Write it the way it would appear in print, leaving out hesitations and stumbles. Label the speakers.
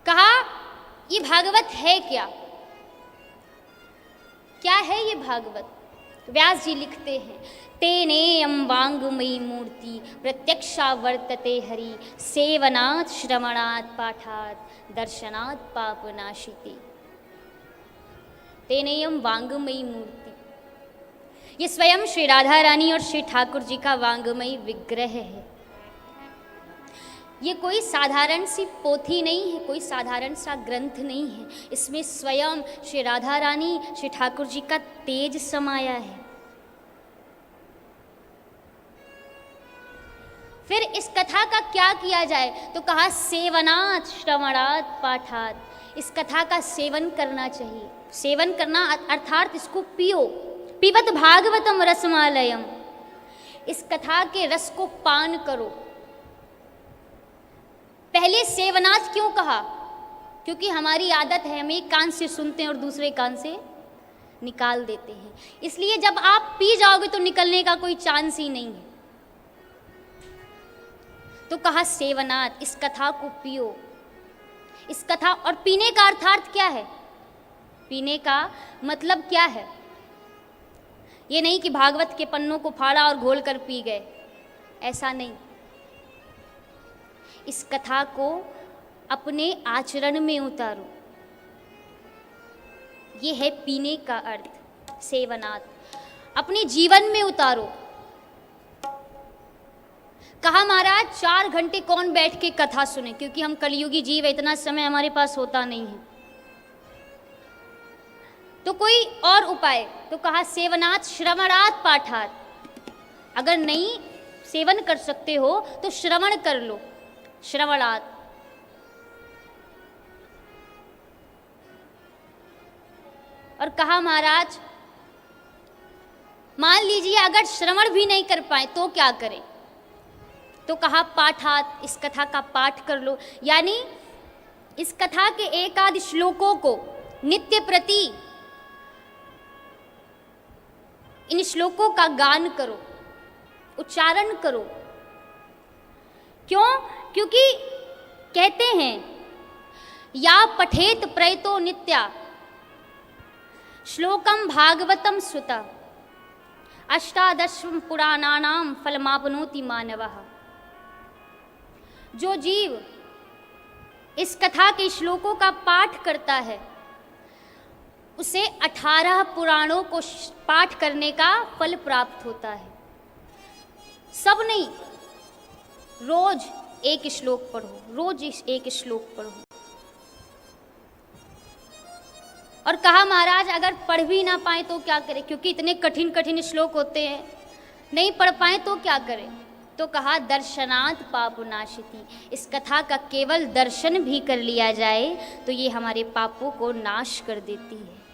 Speaker 1: कहा ये भागवत है क्या, क्या है ये भागवत। व्यास जी लिखते हैं, तेनेयं वाङ्मयी मूर्ति प्रत्यक्षा वर्तते हरि, सेवनात् श्रवणात् पाठात् दर्शनात् पापनाशिते। तेनेयं वाङ्मयी मूर्ति, ये स्वयं श्री राधा रानी और श्री ठाकुर जी का वाङ्मयी विग्रह है। ये कोई साधारण सी पोथी नहीं है, कोई साधारण सा ग्रंथ नहीं है। इसमें स्वयं श्री राधा रानी श्री ठाकुर जी का तेज समाया है। फिर इस कथा का क्या किया जाए, तो कहा सेवनात् श्रवणात् पाठात्। इस कथा का सेवन करना चाहिए। सेवन करना अर्थात इसको पियो। पिबत भागवतम रसमालयम, इस कथा के रस को पान करो। पहले सेवनाथ क्यों कहा, क्योंकि हमारी आदत है हम एक कान से सुनते हैं और दूसरे कान से निकाल देते हैं। इसलिए जब आप पी जाओगे तो निकलने का कोई चांस ही नहीं है। तो कहा सेवनाथ, इस कथा को पियो। इस कथा, और पीने का अर्थार्थ क्या है, पीने का मतलब क्या है। ये नहीं कि भागवत के पन्नों को फाड़ा और घोल कर पी गए, ऐसा नहीं। इस कथा को अपने आचरण में उतारो, ये है पीने का अर्थ। सेवनाथ अपने जीवन में उतारो। कहा महाराज 4 घंटे कौन बैठ के कथा सुने, क्योंकि हम कलयुगी जीव है, इतना समय हमारे पास होता नहीं है। तो कोई और उपाय, तो कहा सेवनात् श्रवणात् पाठात्। अगर नहीं सेवन कर सकते हो तो श्रवण कर लो, श्रवणात्। और कहा महाराज मान लीजिए अगर श्रवण भी नहीं कर पाए तो क्या करें, तो कहा पाठात्, इस कथा का पाठ कर लो। यानी इस कथा के एक आध श्लोकों को नित्य प्रति इन श्लोकों का गान करो, उच्चारण करो। क्यों, क्योंकि कहते हैं या पठेत प्रयतो नित्या श्लोकम भागवतम सुता, अष्टादशम पुराणानाम फलमापनोति मानवः। जो जीव इस कथा के श्लोकों का पाठ करता है उसे 18 पुराणों को पाठ करने का फल प्राप्त होता है। सब नहीं, रोज एक श्लोक पढ़ो, रोज एक श्लोक पढ़ो। और कहा महाराज अगर पढ़ भी ना पाए तो क्या करें, क्योंकि इतने कठिन कठिन श्लोक होते हैं, नहीं पढ़ पाए तो क्या करें। तो कहा दर्शनात् पापनाशिति, इस कथा का केवल दर्शन भी कर लिया जाए तो ये हमारे पापों को नाश कर देती है।